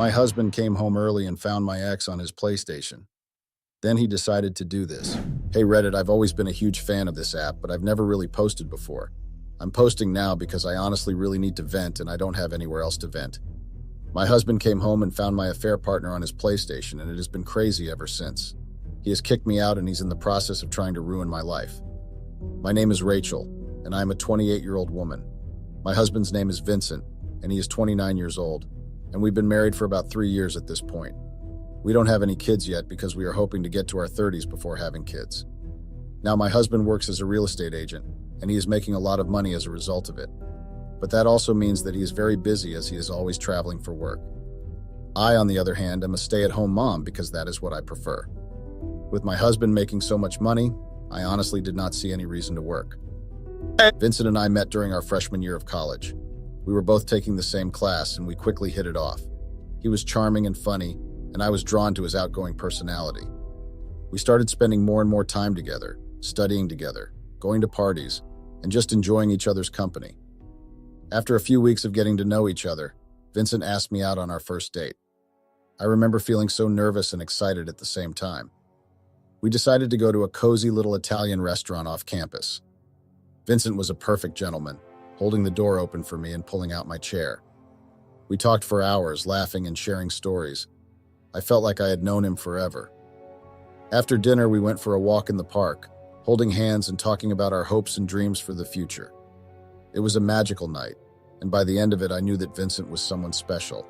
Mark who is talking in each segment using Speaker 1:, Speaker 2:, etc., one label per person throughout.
Speaker 1: My husband came home early and found my ex on his PlayStation. Then he decided to do this. Hey Reddit, I've always been a huge fan of this app, but I've never really posted before. I'm posting now because I honestly really need to vent and I don't have anywhere else to vent. My husband came home and found my affair partner on his PlayStation, and it has been crazy ever since. He has kicked me out and he's in the process of trying to ruin my life. My name is Rachel, and I am a 28-year-old woman. My husband's name is Vincent, and he is 29 years old, and we've been married for about 3 years at this point. We don't have any kids yet because we are hoping to get to our 30s before having kids. Now, my husband works as a real estate agent, and he is making a lot of money as a result of it. But that also means that he is very busy as he is always traveling for work. I, on the other hand, am a stay-at-home mom because that is what I prefer. With my husband making so much money, I honestly did not see any reason to work. Vincent and I met during our freshman year of college. We were both taking the same class and we quickly hit it off. He was charming and funny, and I was drawn to his outgoing personality. We started spending more and more time together, studying together, going to parties, and just enjoying each other's company. After a few weeks of getting to know each other, Vincent asked me out on our first date. I remember feeling so nervous and excited at the same time. We decided to go to a cozy little Italian restaurant off campus. Vincent was a perfect gentleman, holding the door open for me and pulling out my chair. We talked for hours, laughing and sharing stories. I felt like I had known him forever. After dinner, we went for a walk in the park, holding hands and talking about our hopes and dreams for the future. It was a magical night, and by the end of it, I knew that Vincent was someone special.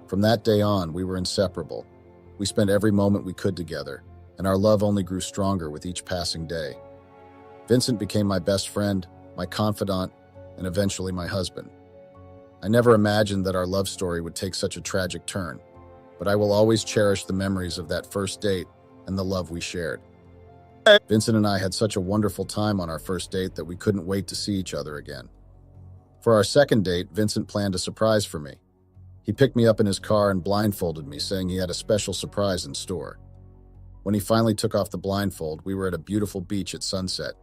Speaker 1: From that day on, we were inseparable. We spent every moment we could together, and our love only grew stronger with each passing day. Vincent became my best friend, my confidant, and eventually my husband. I never imagined that our love story would take such a tragic turn, but I will always cherish the memories of that first date and the love we shared. Vincent and I had such a wonderful time on our first date that we couldn't wait to see each other again. For our second date, Vincent planned a surprise for me. He picked me up in his car and blindfolded me, saying he had a special surprise in store. When he finally took off the blindfold, we were at a beautiful beach at sunset.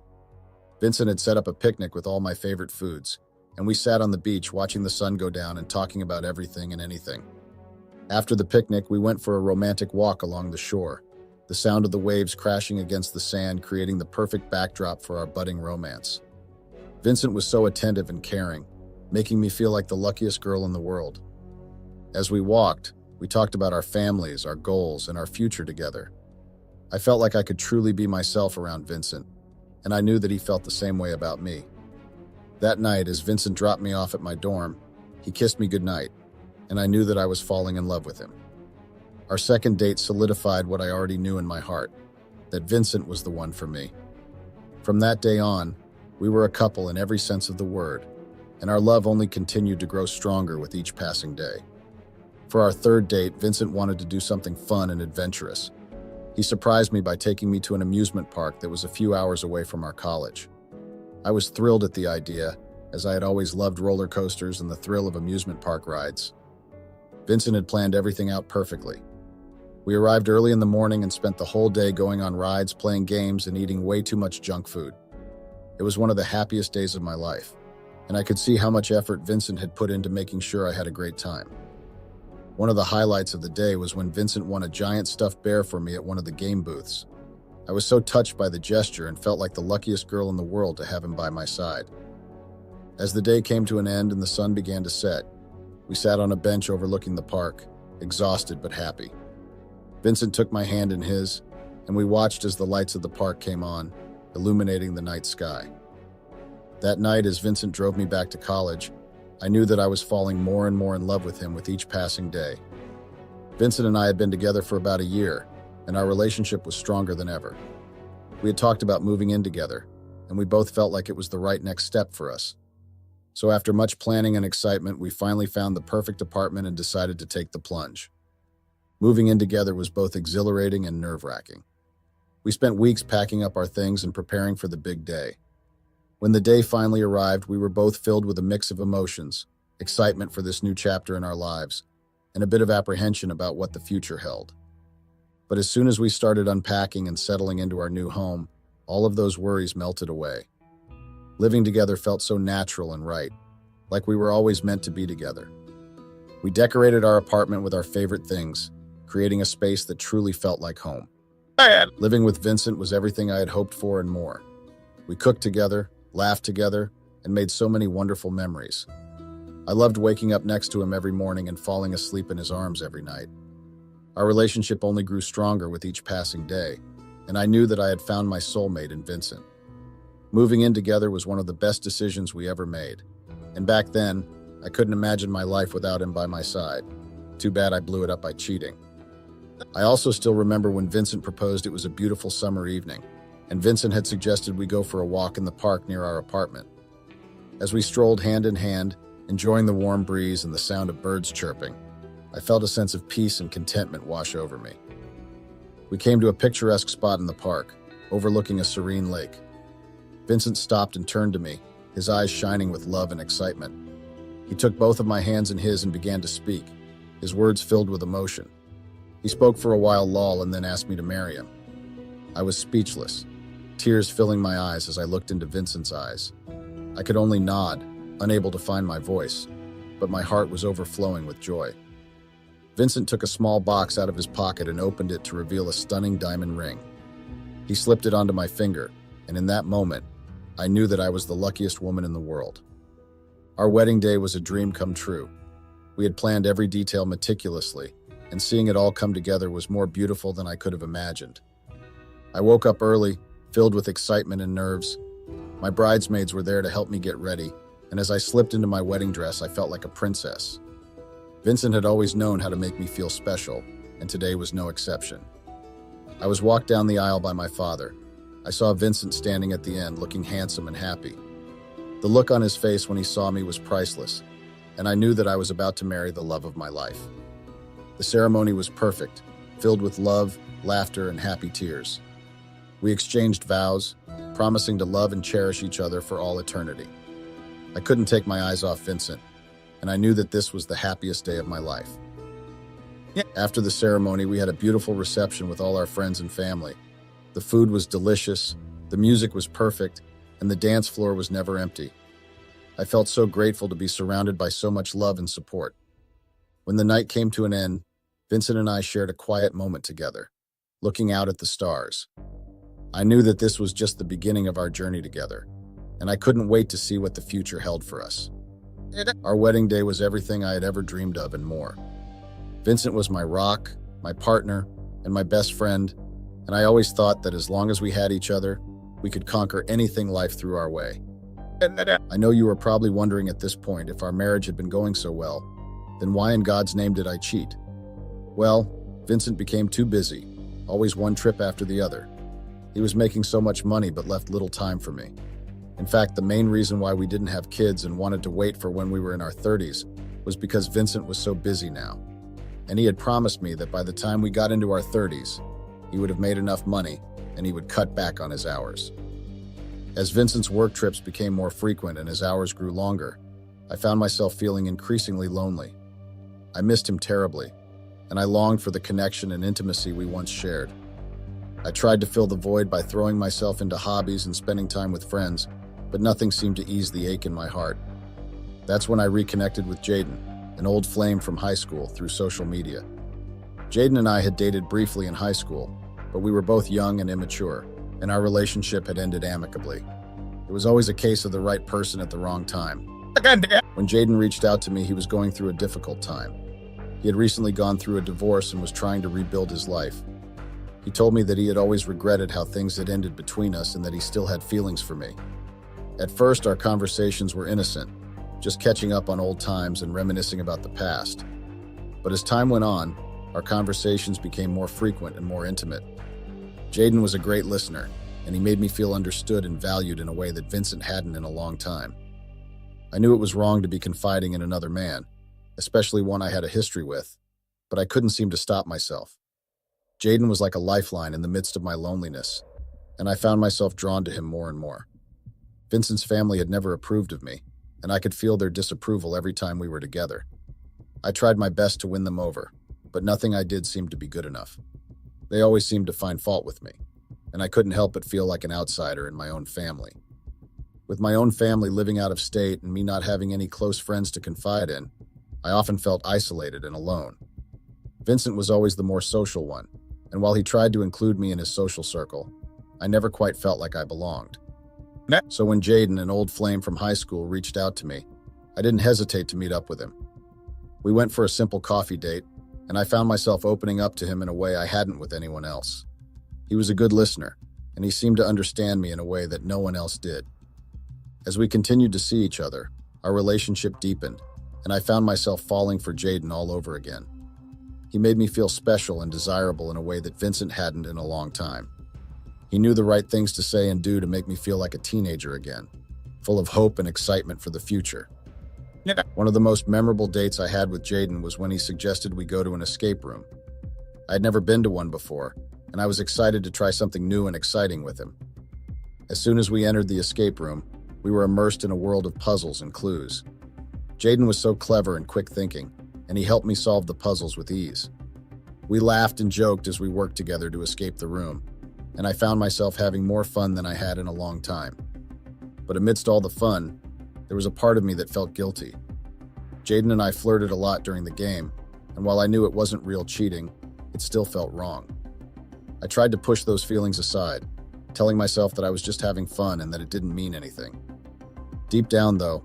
Speaker 1: Vincent had set up a picnic with all my favorite foods, and we sat on the beach watching the sun go down and talking about everything and anything. After the picnic, we went for a romantic walk along the shore, the sound of the waves crashing against the sand creating the perfect backdrop for our budding romance. Vincent was so attentive and caring, making me feel like the luckiest girl in the world. As we walked, we talked about our families, our goals, and our future together. I felt like I could truly be myself around Vincent, and I knew that he felt the same way about me. That night, as Vincent dropped me off at my dorm, he kissed me goodnight, and I knew that I was falling in love with him. Our second date solidified what I already knew in my heart, that Vincent was the one for me. From that day on, we were a couple in every sense of the word, and our love only continued to grow stronger with each passing day. For our third date, Vincent wanted to do something fun and adventurous. He surprised me by taking me to an amusement park that was a few hours away from our college. I was thrilled at the idea, as I had always loved roller coasters and the thrill of amusement park rides. Vincent had planned everything out perfectly. We arrived early in the morning and spent the whole day going on rides, playing games, and eating way too much junk food. It was one of the happiest days of my life, and I could see how much effort Vincent had put into making sure I had a great time. One of the highlights of the day was when Vincent won a giant stuffed bear for me at one of the game booths. I was so touched by the gesture and felt like the luckiest girl in the world to have him by my side. As the day came to an end and the sun began to set, we sat on a bench overlooking the park, exhausted but happy. Vincent took my hand in his, and we watched as the lights of the park came on, illuminating the night sky. That night, as Vincent drove me back to college, I knew that I was falling more and more in love with him with each passing day. Vincent and I had been together for about a year, and our relationship was stronger than ever. We had talked about moving in together, and we both felt like it was the right next step for us. So after much planning and excitement, we finally found the perfect apartment and decided to take the plunge. Moving in together was both exhilarating and nerve-wracking. We spent weeks packing up our things and preparing for the big day. When the day finally arrived, we were both filled with a mix of emotions, excitement for this new chapter in our lives, and a bit of apprehension about what the future held. But as soon as we started unpacking and settling into our new home, all of those worries melted away. Living together felt so natural and right, like we were always meant to be together. We decorated our apartment with our favorite things, creating a space that truly felt like home. Living with Vincent was everything I had hoped for and more. We cooked together, laughed together, and made so many wonderful memories. I loved waking up next to him every morning and falling asleep in his arms every night. Our relationship only grew stronger with each passing day, and I knew that I had found my soulmate in Vincent. Moving in together was one of the best decisions we ever made. And back then, I couldn't imagine my life without him by my side. Too bad I blew it up by cheating. I also still remember when Vincent proposed. It was a beautiful summer evening, and Vincent had suggested we go for a walk in the park near our apartment. As we strolled hand in hand, enjoying the warm breeze and the sound of birds chirping, I felt a sense of peace and contentment wash over me. We came to a picturesque spot in the park, overlooking a serene lake. Vincent stopped and turned to me, his eyes shining with love and excitement. He took both of my hands in his and began to speak, his words filled with emotion. He spoke for a while lull and then asked me to marry him. I was speechless, tears filling my eyes as I looked into Vincent's eyes. I could only nod, unable to find my voice, but my heart was overflowing with joy. Vincent took a small box out of his pocket and opened it to reveal a stunning diamond ring. He slipped it onto my finger, and in that moment, I knew that I was the luckiest woman in the world. Our wedding day was a dream come true. We had planned every detail meticulously, and seeing it all come together was more beautiful than I could have imagined. I woke up early, filled with excitement and nerves. My bridesmaids were there to help me get ready, and as I slipped into my wedding dress, I felt like a princess. Vincent had always known how to make me feel special, and today was no exception. I was walked down the aisle by my father. I saw Vincent standing at the end, looking handsome and happy. The look on his face when he saw me was priceless, and I knew that I was about to marry the love of my life. The ceremony was perfect, filled with love, laughter, and happy tears. We exchanged vows, promising to love and cherish each other for all eternity. I couldn't take my eyes off Vincent, and I knew that this was the happiest day of my life. After the ceremony, we had a beautiful reception with all our friends and family. The food was delicious, the music was perfect, and the dance floor was never empty. I felt so grateful to be surrounded by so much love and support. When the night came to an end, Vincent and I shared a quiet moment together, looking out at the stars. I knew that this was just the beginning of our journey together, and I couldn't wait to see what the future held for us. Our wedding day was everything I had ever dreamed of and more. Vincent was my rock, my partner, and my best friend, and I always thought that as long as we had each other, we could conquer anything life threw our way. I know you are probably wondering at this point, if our marriage had been going so well, then why in God's name did I cheat? Well, Vincent became too busy, always one trip after the other. He was making so much money but left little time for me. In fact, the main reason why we didn't have kids and wanted to wait for when we were in our 30s was because Vincent was so busy now. And he had promised me that by the time we got into our 30s, he would have made enough money and he would cut back on his hours. As Vincent's work trips became more frequent and his hours grew longer, I found myself feeling increasingly lonely. I missed him terribly, and I longed for the connection and intimacy we once shared. I tried to fill the void by throwing myself into hobbies and spending time with friends, but nothing seemed to ease the ache in my heart. That's when I reconnected with Jaden, an old flame from high school, through social media. Jaden and I had dated briefly in high school, but we were both young and immature, and our relationship had ended amicably. It was always a case of the right person at the wrong time. When Jaden reached out to me, he was going through a difficult time. He had recently gone through a divorce and was trying to rebuild his life. He told me that he had always regretted how things had ended between us and that he still had feelings for me. At first, our conversations were innocent, just catching up on old times and reminiscing about the past. But as time went on, our conversations became more frequent and more intimate. Jaden was a great listener, and he made me feel understood and valued in a way that Vincent hadn't in a long time. I knew it was wrong to be confiding in another man, especially one I had a history with, but I couldn't seem to stop myself. Jaden was like a lifeline in the midst of my loneliness, and I found myself drawn to him more and more. Vincent's family had never approved of me, and I could feel their disapproval every time we were together. I tried my best to win them over, but nothing I did seemed to be good enough. They always seemed to find fault with me, and I couldn't help but feel like an outsider in my own family. With my own family living out of state and me not having any close friends to confide in, I often felt isolated and alone. Vincent was always the more social one, and while he tried to include me in his social circle, I never quite felt like I belonged. So when Jaden, an old flame from high school, reached out to me, I didn't hesitate to meet up with him. We went for a simple coffee date, and I found myself opening up to him in a way I hadn't with anyone else. He was a good listener, and he seemed to understand me in a way that no one else did. As we continued to see each other, our relationship deepened, and I found myself falling for Jaden all over again. He made me feel special and desirable in a way that Vincent hadn't in a long time. He knew the right things to say and do to make me feel like a teenager again, full of hope and excitement for the future. One of the most memorable dates I had with Jaden was when he suggested we go to an escape room. I had never been to one before, and I was excited to try something new and exciting with him. As soon as we entered the escape room, we were immersed in a world of puzzles and clues. Jaden was so clever and quick thinking, and he helped me solve the puzzles with ease. We laughed and joked as we worked together to escape the room, and I found myself having more fun than I had in a long time. But amidst all the fun, there was a part of me that felt guilty. Jaden and I flirted a lot during the game, and while I knew it wasn't real cheating, it still felt wrong. I tried to push those feelings aside, telling myself that I was just having fun and that it didn't mean anything. Deep down, though,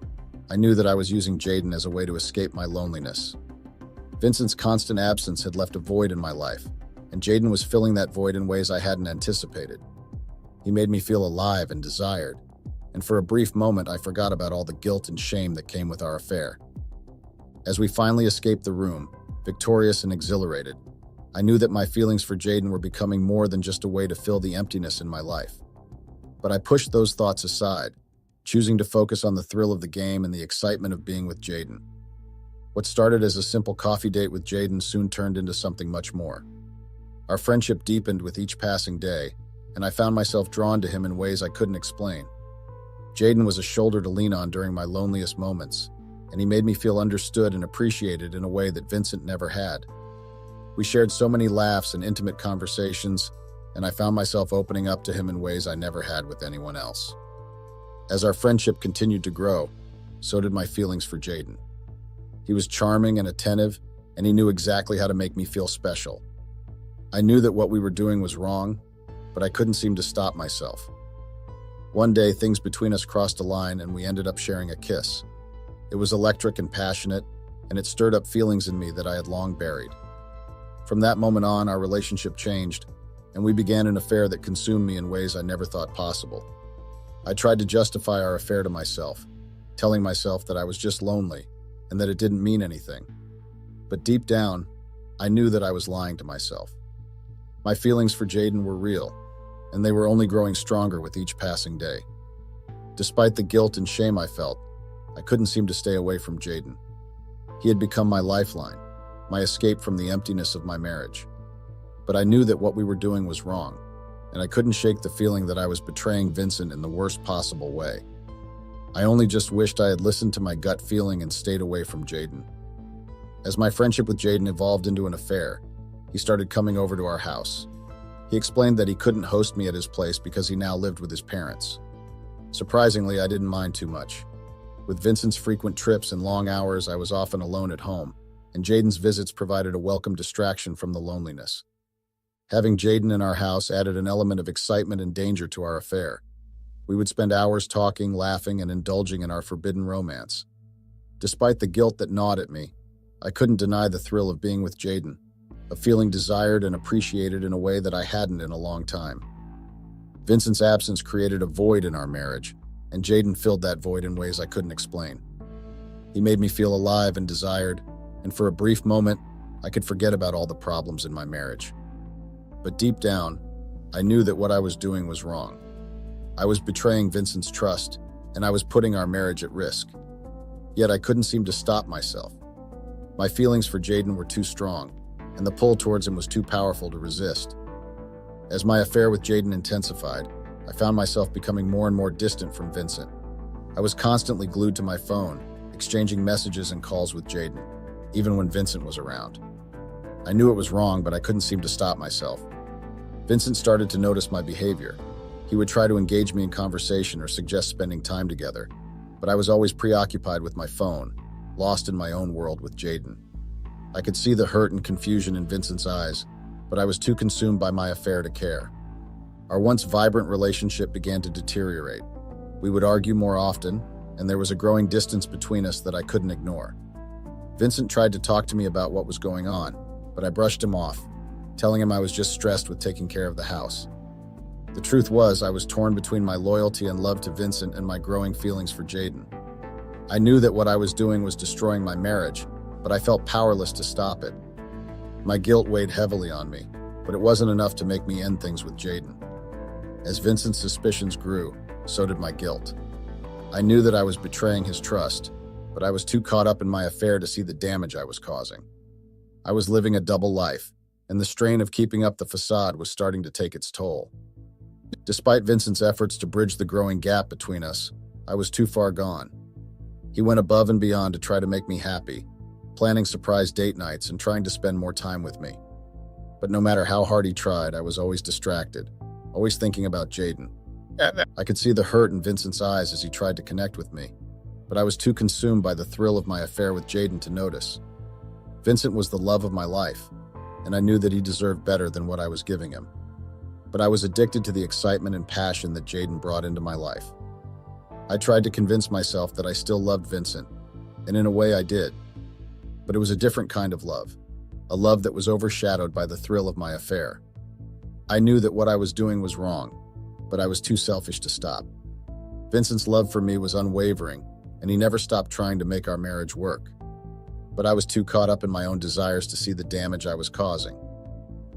Speaker 1: I knew that I was using Jaden as a way to escape my loneliness. Vincent's constant absence had left a void in my life, and Jaden was filling that void in ways I hadn't anticipated. He made me feel alive and desired, and for a brief moment I forgot about all the guilt and shame that came with our affair. As we finally escaped the room, victorious and exhilarated, I knew that my feelings for Jaden were becoming more than just a way to fill the emptiness in my life. But I pushed those thoughts aside, choosing to focus on the thrill of the game and the excitement of being with Jaden. What started as a simple coffee date with Jaden soon turned into something much more. Our friendship deepened with each passing day, and I found myself drawn to him in ways I couldn't explain. Jaden was a shoulder to lean on during my loneliest moments, and he made me feel understood and appreciated in a way that Vincent never had. We shared so many laughs and intimate conversations, and I found myself opening up to him in ways I never had with anyone else. As our friendship continued to grow, so did my feelings for Jaden. He was charming and attentive, and he knew exactly how to make me feel special. I knew that what we were doing was wrong, but I couldn't seem to stop myself. One day, things between us crossed a line and we ended up sharing a kiss. It was electric and passionate, and it stirred up feelings in me that I had long buried. From that moment on, our relationship changed, and we began an affair that consumed me in ways I never thought possible. I tried to justify our affair to myself, telling myself that I was just lonely and that it didn't mean anything. But deep down, I knew that I was lying to myself. My feelings for Jaden were real, and they were only growing stronger with each passing day. Despite the guilt and shame I felt, I couldn't seem to stay away from Jaden. He had become my lifeline, my escape from the emptiness of my marriage. But I knew that what we were doing was wrong, and I couldn't shake the feeling that I was betraying Vincent in the worst possible way. I only just wished I had listened to my gut feeling and stayed away from Jaden. As my friendship with Jaden evolved into an affair, he started coming over to our house. He explained that he couldn't host me at his place because he now lived with his parents. Surprisingly, I didn't mind too much. With Vincent's frequent trips and long hours, I was often alone at home, and Jaden's visits provided a welcome distraction from the loneliness. Having Jaden in our house added an element of excitement and danger to our affair. We would spend hours talking, laughing, and indulging in our forbidden romance. Despite the guilt that gnawed at me, I couldn't deny the thrill of being with Jaden, of feeling desired and appreciated in a way that I hadn't in a long time. Vincent's absence created a void in our marriage, and Jaden filled that void in ways I couldn't explain. He made me feel alive and desired, and for a brief moment, I could forget about all the problems in my marriage. But deep down, I knew that what I was doing was wrong. I was betraying Vincent's trust, and I was putting our marriage at risk. Yet I couldn't seem to stop myself. My feelings for Jaden were too strong, and the pull towards him was too powerful to resist. As my affair with Jaden intensified, I found myself becoming more and more distant from Vincent. I was constantly glued to my phone, exchanging messages and calls with Jaden, even when Vincent was around. I knew it was wrong, but I couldn't seem to stop myself. Vincent started to notice my behavior. He would try to engage me in conversation or suggest spending time together, but I was always preoccupied with my phone, lost in my own world with Jaden. I could see the hurt and confusion in Vincent's eyes, but I was too consumed by my affair to care. Our once vibrant relationship began to deteriorate. We would argue more often, and there was a growing distance between us that I couldn't ignore. Vincent tried to talk to me about what was going on, but I brushed him off, telling him I was just stressed with taking care of the house. The truth was, I was torn between my loyalty and love to Vincent and my growing feelings for Jaden. I knew that what I was doing was destroying my marriage, but I felt powerless to stop it. My guilt weighed heavily on me, but it wasn't enough to make me end things with Jaden. As Vincent's suspicions grew, so did my guilt. I knew that I was betraying his trust, but I was too caught up in my affair to see the damage I was causing. I was living a double life, and the strain of keeping up the facade was starting to take its toll. Despite Vincent's efforts to bridge the growing gap between us, I was too far gone. He went above and beyond to try to make me happy, planning surprise date nights and trying to spend more time with me. But no matter how hard he tried, I was always distracted, always thinking about Jaden. I could see the hurt in Vincent's eyes as he tried to connect with me, but I was too consumed by the thrill of my affair with Jaden to notice. Vincent was the love of my life, and I knew that he deserved better than what I was giving him. But I was addicted to the excitement and passion that Jaden brought into my life. I tried to convince myself that I still loved Vincent, and in a way I did. But it was a different kind of love, a love that was overshadowed by the thrill of my affair. I knew that what I was doing was wrong, but I was too selfish to stop. Vincent's love for me was unwavering, and he never stopped trying to make our marriage work. But I was too caught up in my own desires to see the damage I was causing.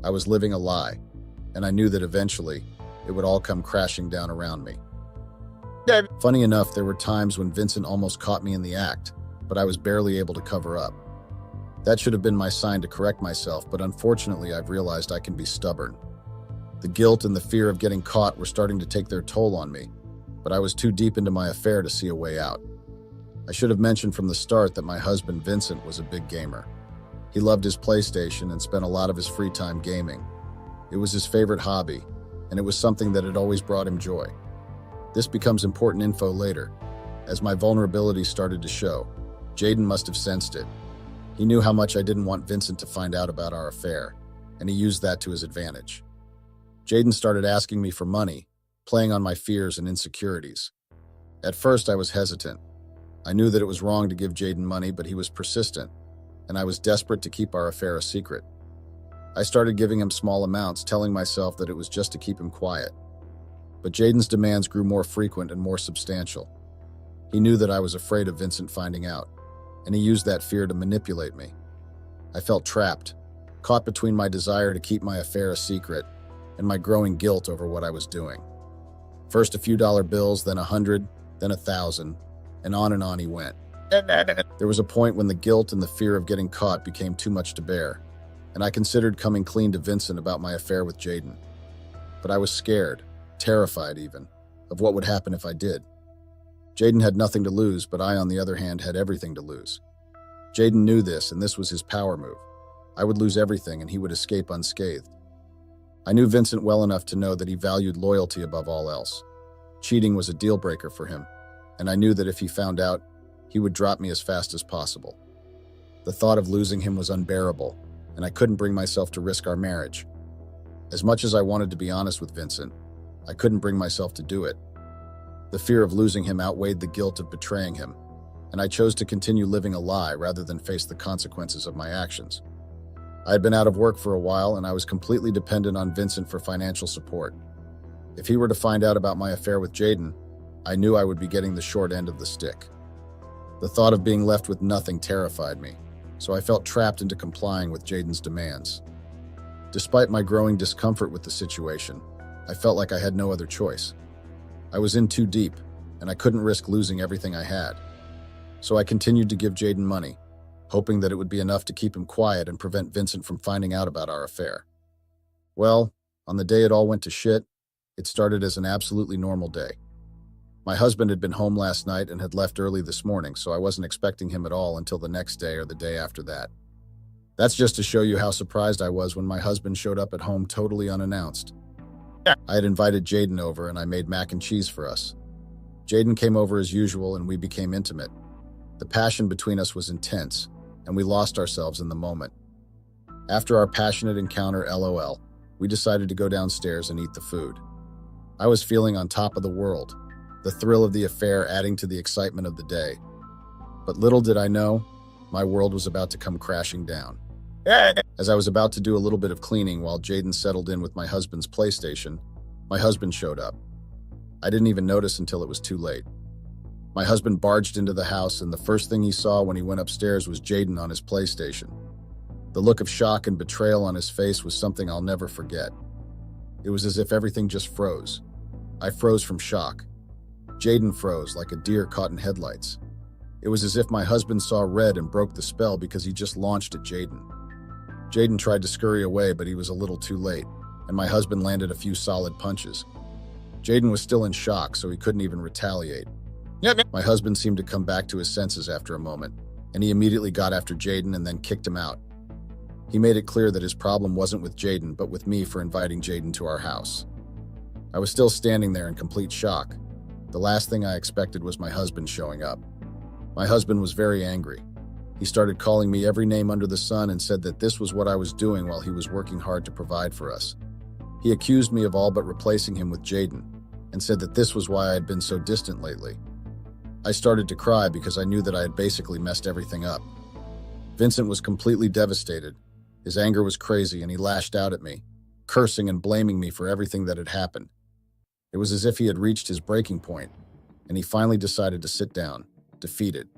Speaker 1: I was living a lie, and I knew that eventually it would all come crashing down around me. Funny enough, there were times when Vincent almost caught me in the act, but I was barely able to cover up. That should have been my sign to correct myself, but unfortunately I've realized I can be stubborn. The guilt and the fear of getting caught were starting to take their toll on me, but I was too deep into my affair to see a way out. I should have mentioned from the start that my husband Vincent was a big gamer. He loved his PlayStation and spent a lot of his free time gaming. It was his favorite hobby, and it was something that had always brought him joy. This becomes important info later. As my vulnerability started to show, Jaden must have sensed it. He knew how much I didn't want Vincent to find out about our affair, and he used that to his advantage. Jaden started asking me for money, playing on my fears and insecurities. At first, I was hesitant. I knew that it was wrong to give Jaden money, but he was persistent, and I was desperate to keep our affair a secret. I started giving him small amounts, telling myself that it was just to keep him quiet. But Jaden's demands grew more frequent and more substantial. He knew that I was afraid of Vincent finding out, and he used that fear to manipulate me. I felt trapped, caught between my desire to keep my affair a secret and my growing guilt over what I was doing. First a few dollar bills, then 100, then 1,000, and on he went. There was a point when the guilt and the fear of getting caught became too much to bear, and I considered coming clean to Vincent about my affair with Jaden. But I was scared, terrified even, of what would happen if I did. Jaden had nothing to lose, but I, on the other hand, had everything to lose. Jaden knew this, and this was his power move. I would lose everything, and he would escape unscathed. I knew Vincent well enough to know that he valued loyalty above all else. Cheating was a deal-breaker for him, and I knew that if he found out, he would drop me as fast as possible. The thought of losing him was unbearable, and I couldn't bring myself to risk our marriage. As much as I wanted to be honest with Vincent, I couldn't bring myself to do it. The fear of losing him outweighed the guilt of betraying him, and I chose to continue living a lie rather than face the consequences of my actions. I had been out of work for a while, and I was completely dependent on Vincent for financial support. If he were to find out about my affair with Jaden, I knew I would be getting the short end of the stick. The thought of being left with nothing terrified me, so I felt trapped into complying with Jaden's demands. Despite my growing discomfort with the situation, I felt like I had no other choice. I was in too deep, and I couldn't risk losing everything I had. So I continued to give Jaden money, hoping that it would be enough to keep him quiet and prevent Vincent from finding out about our affair. Well, on the day it all went to shit, it started as an absolutely normal day. My husband had been home last night and had left early this morning, so I wasn't expecting him at all until the next day or the day after that. That's just to show you how surprised I was when my husband showed up at home totally unannounced. I had invited Jaden over and I made mac and cheese for us. Jaden came over as usual and we became intimate. The passion between us was intense, and we lost ourselves in the moment. After our passionate encounter, LOL, we decided to go downstairs and eat the food. I was feeling on top of the world, the thrill of the affair adding to the excitement of the day. But little did I know, my world was about to come crashing down. As I was about to do a little bit of cleaning while Jaden settled in with my husband's PlayStation, my husband showed up. I didn't even notice until it was too late. My husband barged into the house, and the first thing he saw when he went upstairs was Jaden on his PlayStation. The look of shock and betrayal on his face was something I'll never forget. It was as if everything just froze. I froze from shock. Jaden froze like a deer caught in headlights. It was as if my husband saw red and broke the spell because he just launched at Jaden. Jaden tried to scurry away, but he was a little too late, and my husband landed a few solid punches. Jaden was still in shock, so he couldn't even retaliate. My husband seemed to come back to his senses after a moment, and he immediately got after Jaden and then kicked him out. He made it clear that his problem wasn't with Jaden, but with me for inviting Jaden to our house. I was still standing there in complete shock. The last thing I expected was my husband showing up. My husband was very angry. He started calling me every name under the sun and said that this was what I was doing while he was working hard to provide for us. He accused me of all but replacing him with Jaden and said that this was why I had been so distant lately. I started to cry because I knew that I had basically messed everything up. Vincent was completely devastated. His anger was crazy and he lashed out at me, cursing and blaming me for everything that had happened. It was as if he had reached his breaking point, and he finally decided to sit down, defeated.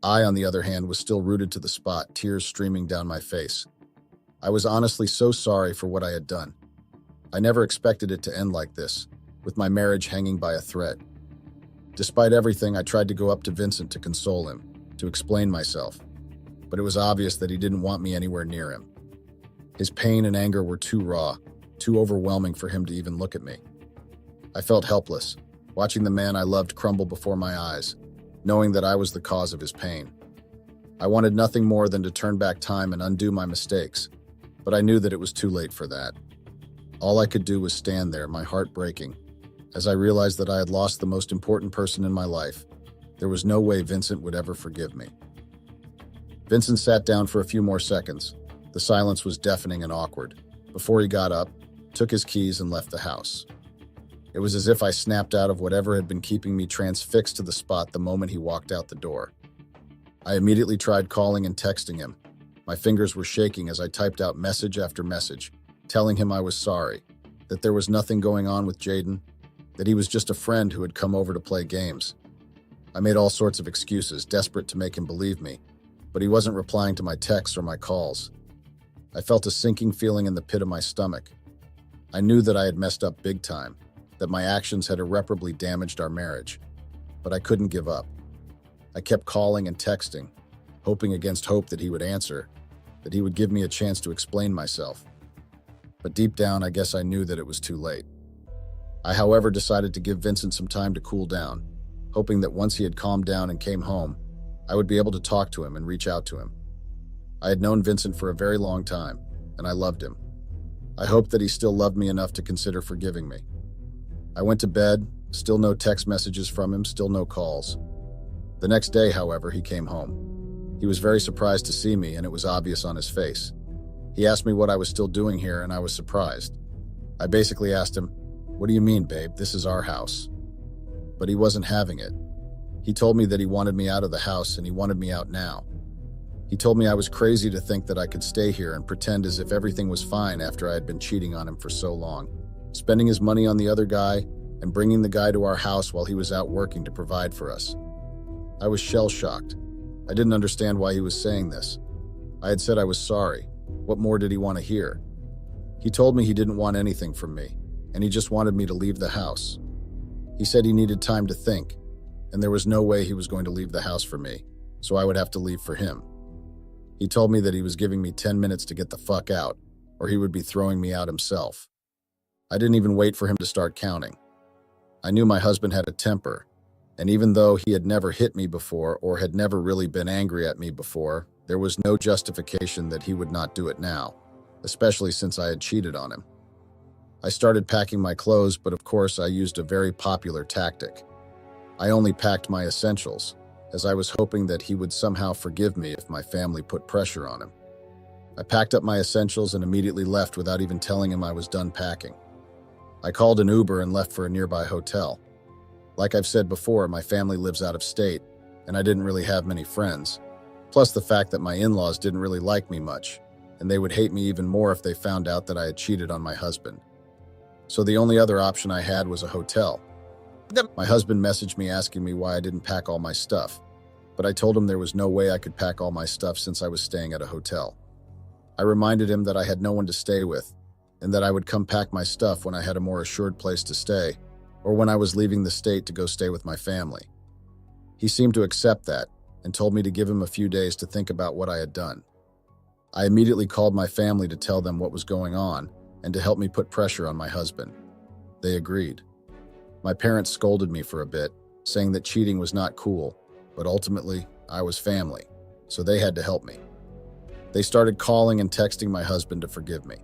Speaker 1: I, on the other hand, was still rooted to the spot, tears streaming down my face. I was honestly so sorry for what I had done. I never expected it to end like this, with my marriage hanging by a thread. Despite everything, I tried to go up to Vincent to console him, to explain myself, but it was obvious that he didn't want me anywhere near him. His pain and anger were too raw, too overwhelming for him to even look at me. I felt helpless, watching the man I loved crumble before my eyes, knowing that I was the cause of his pain. I wanted nothing more than to turn back time and undo my mistakes, but I knew that it was too late for that. All I could do was stand there, my heart breaking, as I realized that I had lost the most important person in my life. There was no way Vincent would ever forgive me. Vincent sat down for a few more seconds. The silence was deafening and awkward, before he got up, took his keys, and left the house. It was as if I snapped out of whatever had been keeping me transfixed to the spot the moment he walked out the door. I immediately tried calling and texting him. My fingers were shaking as I typed out message after message, telling him I was sorry, that there was nothing going on with Jaden, that he was just a friend who had come over to play games. I made all sorts of excuses, desperate to make him believe me, but he wasn't replying to my texts or my calls. I felt a sinking feeling in the pit of my stomach. I knew that I had messed up big time, that my actions had irreparably damaged our marriage, but I couldn't give up. I kept calling and texting, hoping against hope that he would answer, that he would give me a chance to explain myself. But deep down, I guess I knew that it was too late. I, however, decided to give Vincent some time to cool down, hoping that once he had calmed down and came home, I would be able to talk to him and reach out to him. I had known Vincent for a very long time, and I loved him. I hoped that he still loved me enough to consider forgiving me. I went to bed, still no text messages from him, still no calls. The next day, however, he came home. He was very surprised to see me, and it was obvious on his face. He asked me what I was still doing here, and I was surprised. I basically asked him, "What do you mean, babe? This is our house." But he wasn't having it. He told me that he wanted me out of the house, and he wanted me out now. He told me I was crazy to think that I could stay here and pretend as if everything was fine after I had been cheating on him for so long, spending his money on the other guy, and bringing the guy to our house while he was out working to provide for us. I was shell-shocked. I didn't understand why he was saying this. I had said I was sorry. What more did he want to hear? He told me he didn't want anything from me, and he just wanted me to leave the house. He said he needed time to think, and there was no way he was going to leave the house for me, so I would have to leave for him. He told me that he was giving me 10 minutes to get the fuck out, or he would be throwing me out himself. I didn't even wait for him to start counting. I knew my husband had a temper, and even though he had never hit me before or had never really been angry at me before, there was no justification that he would not do it now, especially since I had cheated on him. I started packing my clothes, but of course I used a very popular tactic. I only packed my essentials, as I was hoping that he would somehow forgive me if my family put pressure on him. I packed up my essentials and immediately left without even telling him I was done packing. I called an Uber and left for a nearby hotel. Like I've said before, my family lives out of state, and I didn't really have many friends, plus the fact that my in-laws didn't really like me much, and they would hate me even more if they found out that I had cheated on my husband. So the only other option I had was a hotel. My husband messaged me asking me why I didn't pack all my stuff, but I told him there was no way I could pack all my stuff since I was staying at a hotel. I reminded him that I had no one to stay with, and that I would come pack my stuff when I had a more assured place to stay, or when I was leaving the state to go stay with my family. He seemed to accept that, and told me to give him a few days to think about what I had done. I immediately called my family to tell them what was going on, and to help me put pressure on my husband. They agreed. My parents scolded me for a bit, saying that cheating was not cool, but ultimately, I was family, so they had to help me. They started calling and texting my husband to forgive me.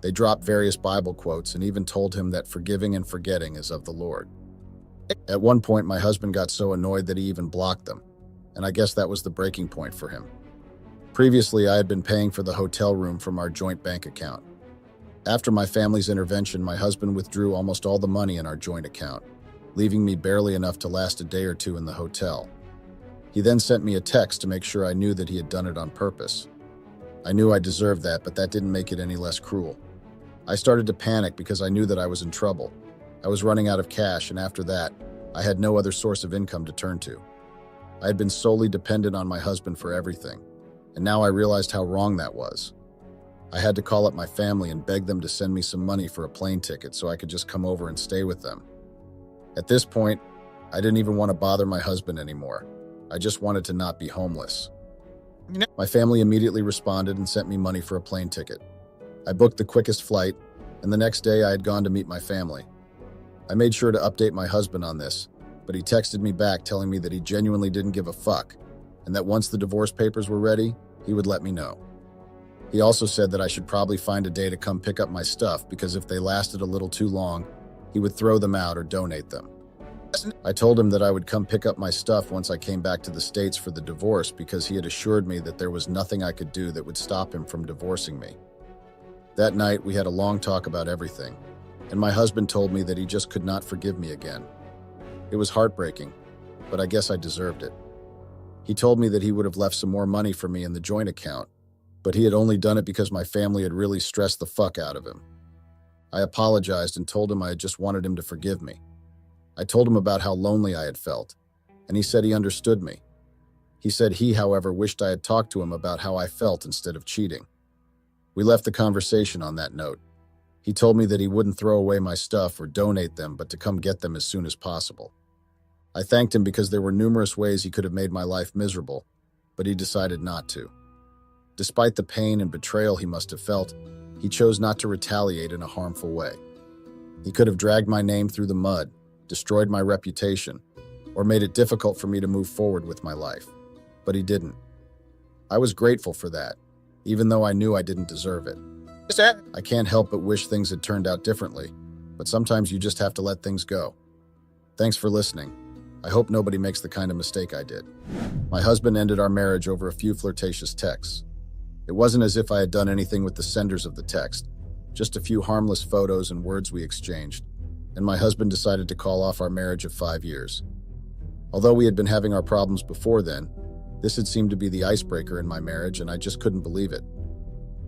Speaker 1: They dropped various Bible quotes and even told him that forgiving and forgetting is of the Lord. At one point, my husband got so annoyed that he even blocked them, and I guess that was the breaking point for him. Previously, I had been paying for the hotel room from our joint bank account. After my family's intervention, my husband withdrew almost all the money in our joint account, leaving me barely enough to last a day or two in the hotel. He then sent me a text to make sure I knew that he had done it on purpose. I knew I deserved that, but that didn't make it any less cruel. I started to panic because I knew that I was in trouble. I was running out of cash, and after that, I had no other source of income to turn to. I had been solely dependent on my husband for everything, and now I realized how wrong that was. I had to call up my family and beg them to send me some money for a plane ticket so I could just come over and stay with them. At this point, I didn't even want to bother my husband anymore. I just wanted to not be homeless. My family immediately responded and sent me money for a plane ticket. I booked the quickest flight, and the next day I had gone to meet my family. I made sure to update my husband on this, but he texted me back telling me that he genuinely didn't give a fuck, and that once the divorce papers were ready, he would let me know. He also said that I should probably find a day to come pick up my stuff because if they lasted a little too long, he would throw them out or donate them. I told him that I would come pick up my stuff once I came back to the States for the divorce because he had assured me that there was nothing I could do that would stop him from divorcing me. That night, we had a long talk about everything, and my husband told me that he just could not forgive me again. It was heartbreaking, but I guess I deserved it. He told me that he would have left some more money for me in the joint account, but he had only done it because my family had really stressed the fuck out of him. I apologized and told him I had just wanted him to forgive me. I told him about how lonely I had felt, and he said he understood me. He said he, however, wished I had talked to him about how I felt instead of cheating. We left the conversation on that note. He told me that he wouldn't throw away my stuff or donate them, but to come get them as soon as possible. I thanked him because there were numerous ways he could have made my life miserable, but he decided not to. Despite the pain and betrayal he must have felt, he chose not to retaliate in a harmful way. He could have dragged my name through the mud, destroyed my reputation, or made it difficult for me to move forward with my life. But he didn't. I was grateful for that, even though I knew I didn't deserve it. I can't help but wish things had turned out differently, but sometimes you just have to let things go. Thanks for listening. I hope nobody makes the kind of mistake I did. My husband ended our marriage over a few flirtatious texts. It wasn't as if I had done anything with the senders of the text, just a few harmless photos and words we exchanged, and my husband decided to call off our marriage of 5 years. Although we had been having our problems before then, this had seemed to be the icebreaker in my marriage, and I just couldn't believe it.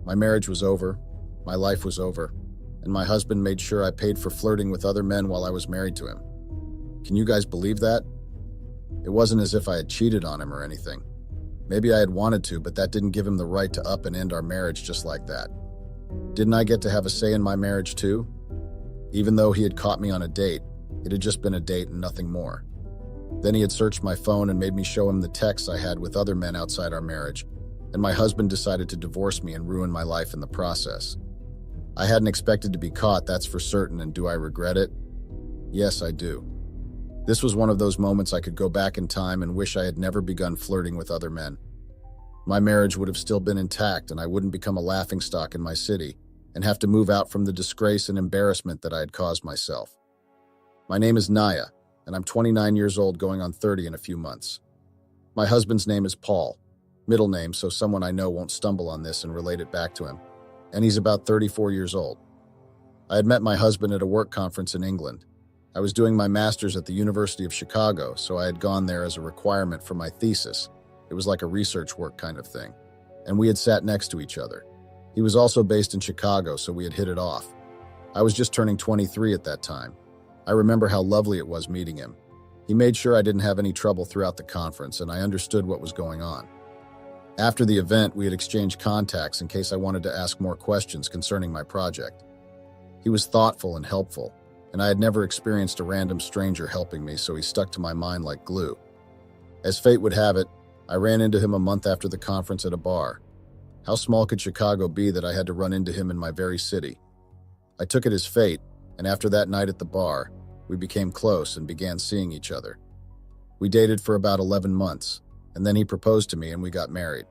Speaker 1: My marriage was over, my life was over, and my husband made sure I paid for flirting with other men while I was married to him. Can you guys believe that? It wasn't as if I had cheated on him or anything. Maybe I had wanted to, but that didn't give him the right to up and end our marriage just like that. Didn't I get to have a say in my marriage too? Even though he had caught me on a date, it had just been a date and nothing more. Then he had searched my phone and made me show him the texts I had with other men outside our marriage, and my husband decided to divorce me and ruin my life in the process. I hadn't expected to be caught, that's for certain, and do I regret it? Yes, I do. This was one of those moments I could go back in time and wish I had never begun flirting with other men. My marriage would have still been intact, and I wouldn't become a laughingstock in my city and have to move out from the disgrace and embarrassment that I had caused myself. My name is Naya, and I'm 29 years old going on 30 in a few months. My husband's name is Paul, middle name so someone I know won't stumble on this and relate it back to him, and he's about 34 years old. I had met my husband at a work conference in England. I was doing my master's at the University of Chicago, so I had gone there as a requirement for my thesis. It was like a research work kind of thing, and we had sat next to each other. He was also based in Chicago, so we had hit it off. I was just turning 23 at that time. I remember how lovely it was meeting him. He made sure I didn't have any trouble throughout the conference, and I understood what was going on. After the event, we had exchanged contacts in case I wanted to ask more questions concerning my project. He was thoughtful and helpful, and I had never experienced a random stranger helping me, so he stuck to my mind like glue. As fate would have it, I ran into him a month after the conference at a bar. How small could Chicago be that I had to run into him in my very city? I took it as fate, and after that night at the bar, we became close and began seeing each other. We dated for about 11 months, and then he proposed to me and we got married.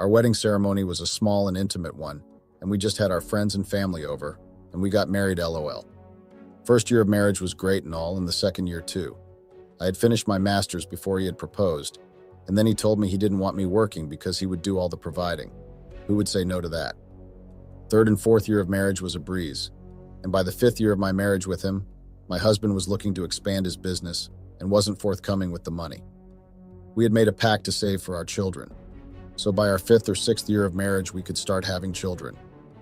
Speaker 1: Our wedding ceremony was a small and intimate one, and we just had our friends and family over, and we got married LOL. First year of marriage was great and all, and the second year too. I had finished my master's before he had proposed, and then he told me he didn't want me working because he would do all the providing. Who would say no to that? Third and fourth year of marriage was a breeze, and by the fifth year of my marriage with him, my husband was looking to expand his business and wasn't forthcoming with the money. We had made a pact to save for our children, so by our fifth or sixth year of marriage we could start having children,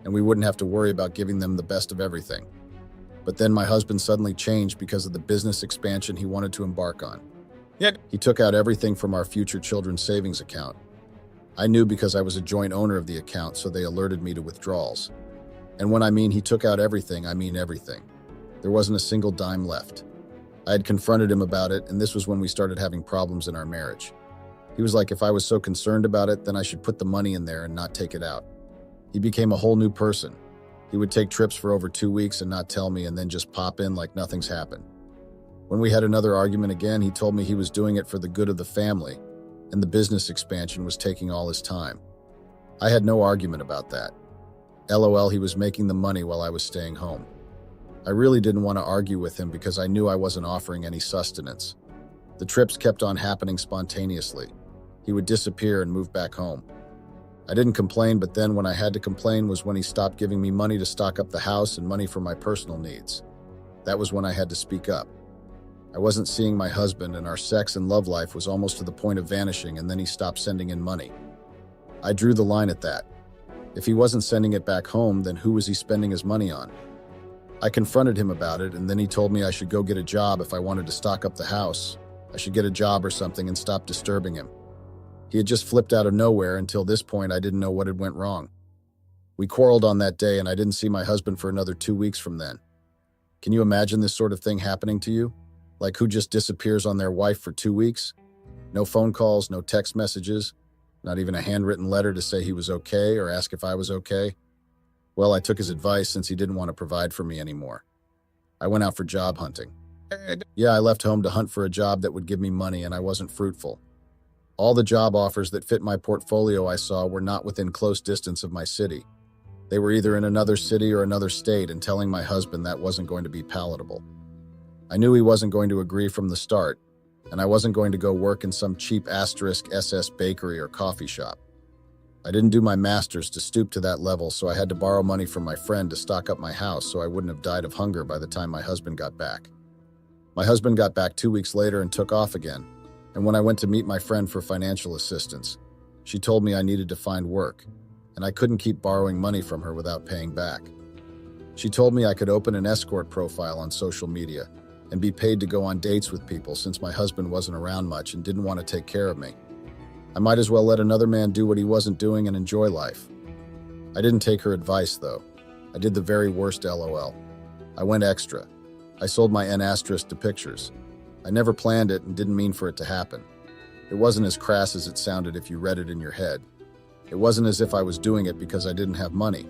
Speaker 1: and we wouldn't have to worry about giving them the best of everything. But then my husband suddenly changed because of the business expansion he wanted to embark on. He took out everything from our future children's savings account. I knew because I was a joint owner of the account, so they alerted me to withdrawals. And when I mean he took out everything, I mean everything. There wasn't a single dime left. I had confronted him about it, and this was when we started having problems in our marriage. He was like, if I was so concerned about it, then I should put the money in there and not take it out. He became a whole new person. He would take trips for over 2 weeks and not tell me, and then just pop in like nothing's happened. When we had another argument again, he told me he was doing it for the good of the family, and the business expansion was taking all his time. I had no argument about that. LOL, he was making the money while I was staying home. I really didn't want to argue with him because I knew I wasn't offering any sustenance. The trips kept on happening spontaneously. He would disappear and move back home. I didn't complain, but then when I had to complain was when he stopped giving me money to stock up the house and money for my personal needs. That was when I had to speak up. I wasn't seeing my husband, and our sex and love life was almost to the point of vanishing, and then he stopped sending in money. I drew the line at that. If he wasn't sending it back home, then who was he spending his money on? I confronted him about it, and then he told me I should go get a job if I wanted to stock up the house. I should get a job or something and stop disturbing him. He had just flipped out of nowhere. Until this point, I didn't know what had went wrong. We quarreled on that day, and I didn't see my husband for another 2 weeks from then. Can you imagine this sort of thing happening to you? Like who just disappears on their wife for 2 weeks? No phone calls, no text messages, not even a handwritten letter to say he was okay or ask if I was okay. Well, I took his advice since he didn't want to provide for me anymore. I went out for job hunting. Yeah, I left home to hunt for a job that would give me money, and I wasn't fruitful. All the job offers that fit my portfolio I saw were not within close distance of my city. They were either in another city or another state, and telling my husband that wasn't going to be palatable. I knew he wasn't going to agree from the start, and I wasn't going to go work in some cheap *SS bakery or coffee shop. I didn't do my master's to stoop to that level, so I had to borrow money from my friend to stock up my house so I wouldn't have died of hunger by the time my husband got back. My husband got back 2 weeks later and took off again, and when I went to meet my friend for financial assistance, she told me I needed to find work, and I couldn't keep borrowing money from her without paying back. She told me I could open an escort profile on social media and be paid to go on dates with people since my husband wasn't around much and didn't want to take care of me. I might as well let another man do what he wasn't doing and enjoy life. I didn't take her advice, though. I did the very worst LOL. I went extra. I sold my N* to pictures. I never planned it and didn't mean for it to happen. It wasn't as crass as it sounded if you read it in your head. It wasn't as if I was doing it because I didn't have money.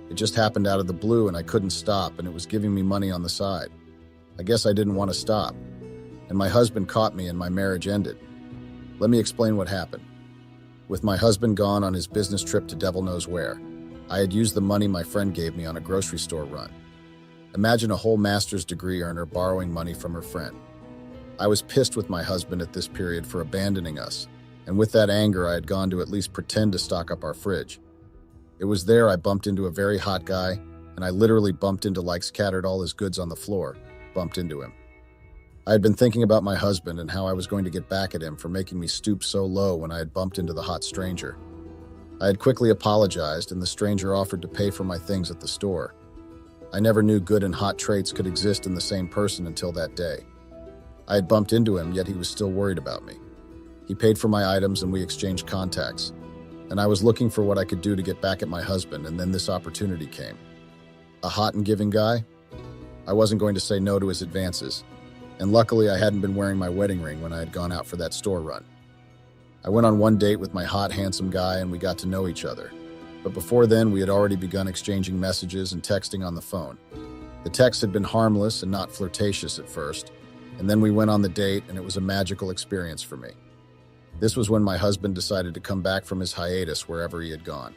Speaker 1: It just happened out of the blue and I couldn't stop, and it was giving me money on the side. I guess I didn't want to stop. And my husband caught me and my marriage ended. Let me explain what happened. With my husband gone on his business trip to devil knows where, I had used the money my friend gave me on a grocery store run. Imagine a whole master's degree earner borrowing money from her friend. I was pissed with my husband at this period for abandoning us, and with that anger, I had gone to at least pretend to stock up our fridge. It was there I bumped into a very hot guy, and I literally bumped into like scattered all his goods on the floor, bumped into him. I had been thinking about my husband and how I was going to get back at him for making me stoop so low when I had bumped into the hot stranger. I had quickly apologized, and the stranger offered to pay for my things at the store. I never knew good and hot traits could exist in the same person until that day. I had bumped into him, yet he was still worried about me. He paid for my items and we exchanged contacts. And I was looking for what I could do to get back at my husband, and then this opportunity came. A hot and giving guy? I wasn't going to say no to his advances. And luckily I hadn't been wearing my wedding ring when I had gone out for that store run. I went on one date with my hot, handsome guy and we got to know each other. But before then, we had already begun exchanging messages and texting on the phone. The texts had been harmless and not flirtatious at first, and then we went on the date and it was a magical experience for me. This was when my husband decided to come back from his hiatus wherever he had gone.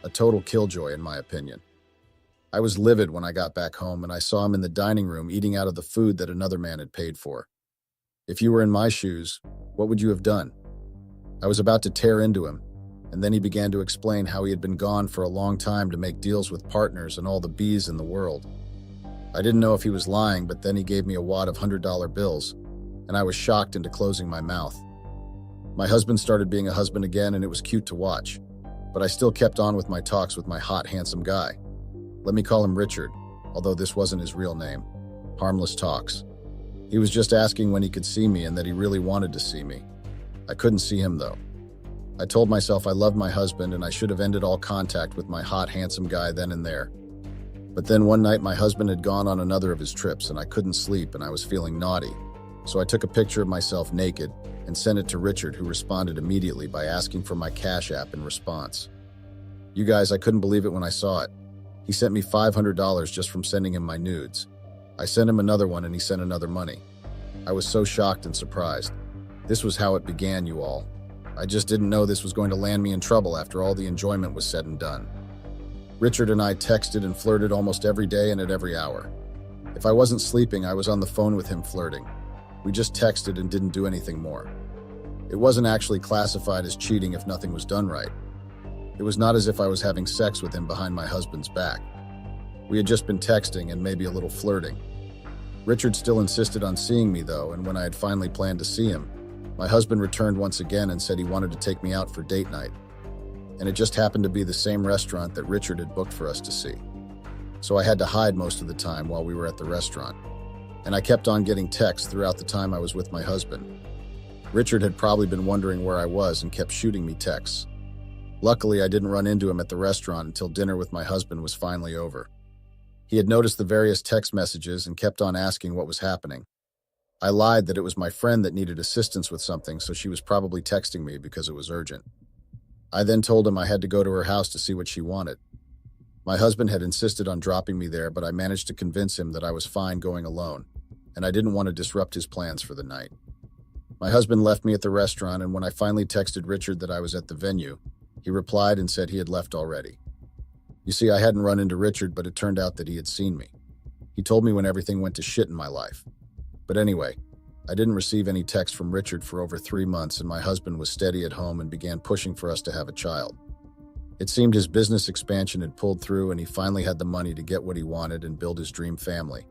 Speaker 1: A total killjoy in my opinion. I was livid when I got back home and I saw him in the dining room eating out of the food that another man had paid for. If you were in my shoes, what would you have done? I was about to tear into him, and then he began to explain how he had been gone for a long time to make deals with partners and all the bees in the world. I didn't know if he was lying, but then he gave me a wad of $100 bills, and I was shocked into closing my mouth. My husband started being a husband again, and it was cute to watch, but I still kept on with my talks with my hot, handsome guy. Let me call him Richard, although this wasn't his real name. Harmless talks. He was just asking when he could see me and that he really wanted to see me. I couldn't see him though. I told myself I loved my husband and I should have ended all contact with my hot, handsome guy then and there. But then one night my husband had gone on another of his trips and I couldn't sleep and I was feeling naughty. So I took a picture of myself naked and sent it to Richard, who responded immediately by asking for my Cash App in response. You guys, I couldn't believe it when I saw it. He sent me $500 just from sending him my nudes. I sent him another one and he sent another money. I was so shocked and surprised. This was how it began, you all. I just didn't know this was going to land me in trouble after all the enjoyment was said and done. Richard and I texted and flirted almost every day and at every hour. If I wasn't sleeping, I was on the phone with him flirting. We just texted and didn't do anything more. It wasn't actually classified as cheating if nothing was done right. It was not as if I was having sex with him behind my husband's back. We had just been texting and maybe a little flirting. Richard still insisted on seeing me though, and when I had finally planned to see him, my husband returned once again and said he wanted to take me out for date night. And it just happened to be the same restaurant that Richard had booked for us to see. So I had to hide most of the time while we were at the restaurant. And I kept on getting texts throughout the time I was with my husband. Richard had probably been wondering where I was and kept shooting me texts. Luckily, I didn't run into him at the restaurant until dinner with my husband was finally over. He had noticed the various text messages and kept on asking what was happening. I lied that it was my friend that needed assistance with something, so she was probably texting me because it was urgent. I then told him I had to go to her house to see what she wanted. My husband had insisted on dropping me there, but I managed to convince him that I was fine going alone, and I didn't want to disrupt his plans for the night. My husband left me at the restaurant, and when I finally texted Richard that I was at the venue, he replied and said he had left already. You see, I hadn't run into Richard, but it turned out that he had seen me. He told me when everything went to shit in my life. But anyway, I didn't receive any text from Richard for over 3 months, and my husband was steady at home and began pushing for us to have a child. It seemed his business expansion had pulled through and he finally had the money to get what he wanted and build his dream family.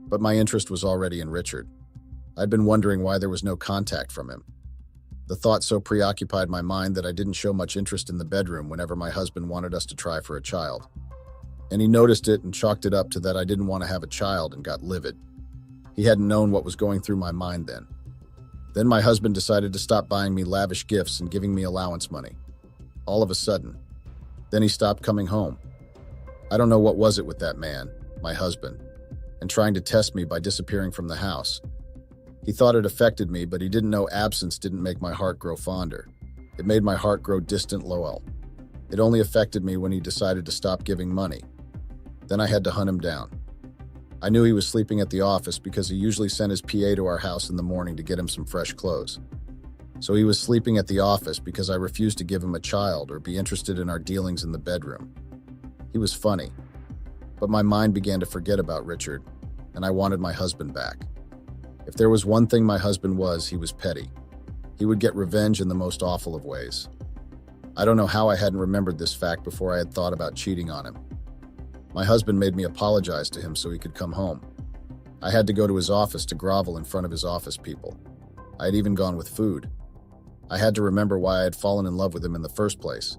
Speaker 1: But my interest was already in Richard. I'd been wondering why there was no contact from him. The thought so preoccupied my mind that I didn't show much interest in the bedroom whenever my husband wanted us to try for a child. And he noticed it and chalked it up to that I didn't want to have a child and got livid. He hadn't known what was going through my mind then. Then my husband decided to stop buying me lavish gifts and giving me allowance money. All of a sudden. Then he stopped coming home. I don't know what was it with that man, my husband, and trying to test me by disappearing from the house. He thought it affected me, but he didn't know absence didn't make my heart grow fonder. It made my heart grow distant lowell. It only affected me when he decided to stop giving money. Then I had to hunt him down. I knew he was sleeping at the office because he usually sent his PA to our house in the morning to get him some fresh clothes. So he was sleeping at the office because I refused to give him a child or be interested in our dealings in the bedroom. He was funny. But my mind began to forget about Richard, and I wanted my husband back. If there was one thing my husband was, he was petty. He would get revenge in the most awful of ways. I don't know how I hadn't remembered this fact before I had thought about cheating on him. My husband made me apologize to him so he could come home. I had to go to his office to grovel in front of his office people. I had even gone with food. I had to remember why I had fallen in love with him in the first place.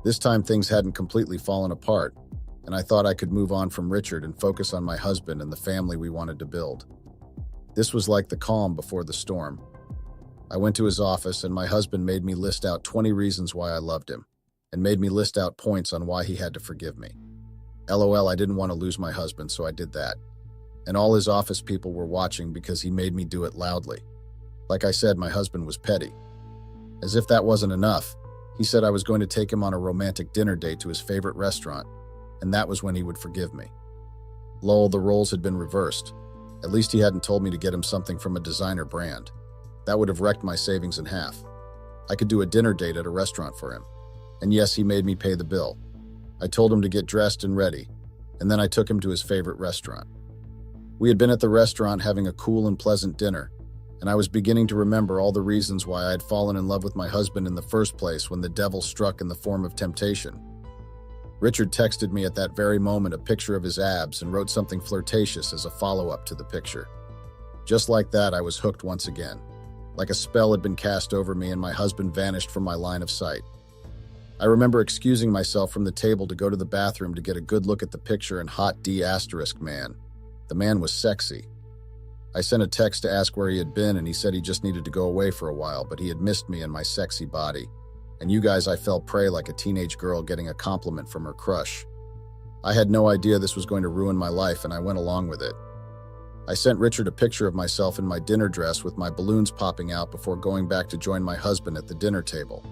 Speaker 1: This time things hadn't completely fallen apart, and I thought I could move on from Richard and focus on my husband and the family we wanted to build. This was like the calm before the storm. I went to his office and my husband made me list out 20 reasons why I loved him, and made me list out points on why he had to forgive me. LOL, I didn't want to lose my husband, so I did that. And all his office people were watching because he made me do it loudly. Like I said, my husband was petty. As if that wasn't enough, he said I was going to take him on a romantic dinner date to his favorite restaurant, and that was when he would forgive me. Lol, the roles had been reversed. At least he hadn't told me to get him something from a designer brand. That would have wrecked my savings in half. I could do a dinner date at a restaurant for him. And yes, he made me pay the bill. I told him to get dressed and ready, and then I took him to his favorite restaurant. We had been at the restaurant having a cool and pleasant dinner, and I was beginning to remember all the reasons why I had fallen in love with my husband in the first place when the devil struck in the form of temptation. Richard texted me at that very moment a picture of his abs and wrote something flirtatious as a follow-up to the picture. Just like that, I was hooked once again. Like a spell had been cast over me and my husband vanished from my line of sight. I remember excusing myself from the table to go to the bathroom to get a good look at the picture and hot D***. Man. The man was sexy. I sent a text to ask where he had been and he said he just needed to go away for a while, but he had missed me and my sexy body. And you guys, I fell prey like a teenage girl getting a compliment from her crush. I had no idea this was going to ruin my life and I went along with it. I sent Richard a picture of myself in my dinner dress with my balloons popping out before going back to join my husband at the dinner table.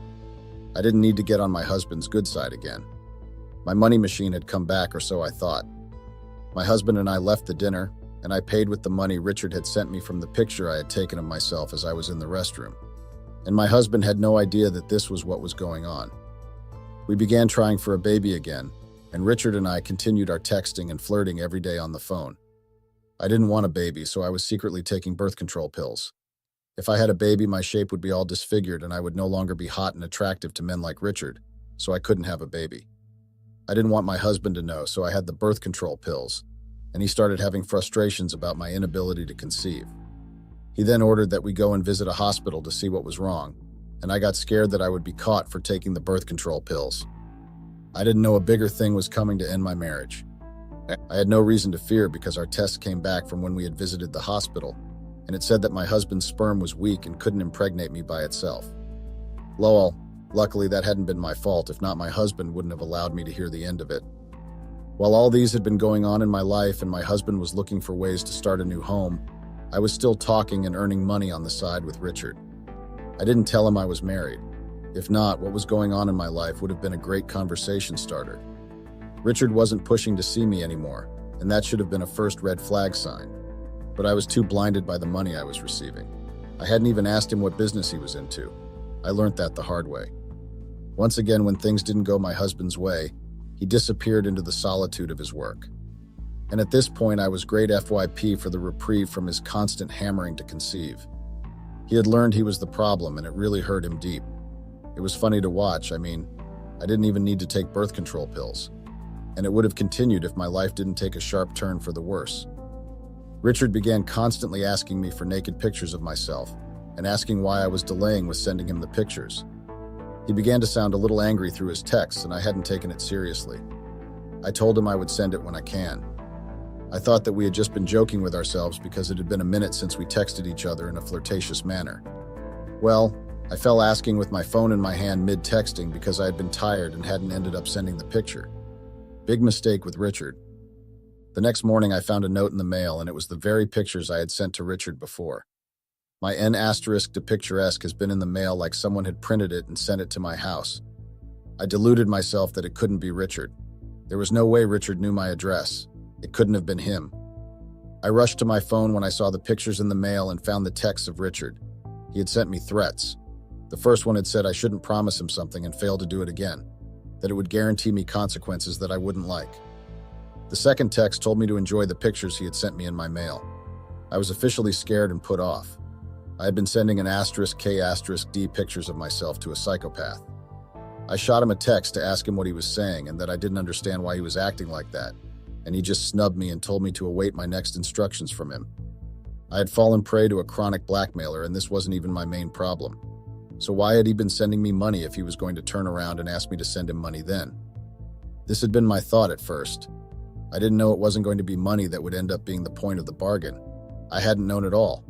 Speaker 1: I didn't need to get on my husband's good side again. My money machine had come back, or so I thought. My husband and I left the dinner, and I paid with the money Richard had sent me from the picture I had taken of myself as I was in the restroom. And my husband had no idea that this was what was going on. We began trying for a baby again, and Richard and I continued our texting and flirting every day on the phone. I didn't want a baby, so I was secretly taking birth control pills. If I had a baby, my shape would be all disfigured and I would no longer be hot and attractive to men like Richard, so I couldn't have a baby. I didn't want my husband to know, so I had the birth control pills, and he started having frustrations about my inability to conceive. He then ordered that we go and visit a hospital to see what was wrong, and I got scared that I would be caught for taking the birth control pills. I didn't know a bigger thing was coming to end my marriage. I had no reason to fear because our tests came back from when we had visited the hospital, and it said that my husband's sperm was weak and couldn't impregnate me by itself. Lol, luckily that hadn't been my fault, if not my husband wouldn't have allowed me to hear the end of it. While all these had been going on in my life and my husband was looking for ways to start a new home, I was still talking and earning money on the side with Richard. I didn't tell him I was married. If not, what was going on in my life would have been a great conversation starter. Richard wasn't pushing to see me anymore, and that should have been a first red flag sign. But I was too blinded by the money I was receiving. I hadn't even asked him what business he was into. I learned that the hard way. Once again, when things didn't go my husband's way, he disappeared into the solitude of his work. And at this point, I was great FYP for the reprieve from his constant hammering to conceive. He had learned he was the problem, and it really hurt him deep. It was funny to watch. I didn't even need to take birth control pills. And it would have continued if my life didn't take a sharp turn for the worse. Richard began constantly asking me for naked pictures of myself, and asking why I was delaying with sending him the pictures. He began to sound a little angry through his texts, and I hadn't taken it seriously. I told him I would send it when I can. I thought that we had just been joking with ourselves because it had been a minute since we texted each other in a flirtatious manner. Well, I fell asking with my phone in my hand mid-texting because I had been tired and hadn't ended up sending the picture. Big mistake with Richard. The next morning I found a note in the mail, and it was the very pictures I had sent to Richard before. My N** to picturesque has been in the mail like someone had printed it and sent it to my house. I deluded myself that it couldn't be Richard. There was no way Richard knew my address. It couldn't have been him. I rushed to my phone when I saw the pictures in the mail and found the texts of Richard. He had sent me threats. The first one had said I shouldn't promise him something and fail to do it again, that it would guarantee me consequences that I wouldn't like. The second text told me to enjoy the pictures he had sent me in my mail. I was officially scared and put off. I had been sending an *K*D pictures of myself to a psychopath. I shot him a text to ask him what he was saying and that I didn't understand why he was acting like that, and he just snubbed me and told me to await my next instructions from him. I had fallen prey to a chronic blackmailer, and this wasn't even my main problem. So why had he been sending me money if he was going to turn around and ask me to send him money then? This had been my thought at first. I didn't know it wasn't going to be money that would end up being the point of the bargain. I hadn't known at all.